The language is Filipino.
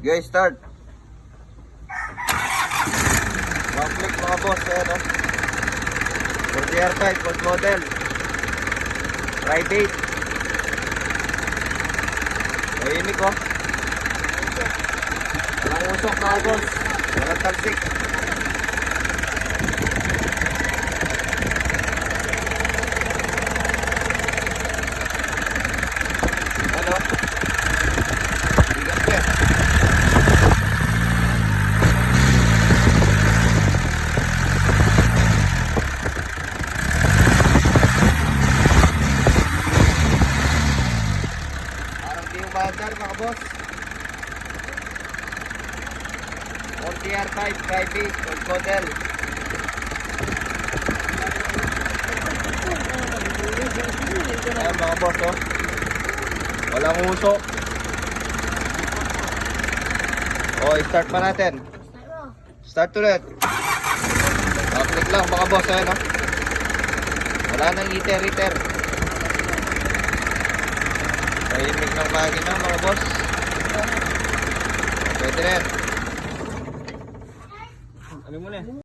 Guys, start. One click mga boss, ayan o. 4DR5, full model. Private. Tahimik o. Walang usok mga boss. Walang talsik. Ano? Bigat yan. Parang di yung bandar mga boss. 4DR5 private full model. Ayan mga boss oh. Walang usok. O, start pa natin. Start ulit. Click lang mga boss ayan oh. Wala nang iter-iter. Tahimik ng makina mga boss. Pwede na yan. Ano mo na?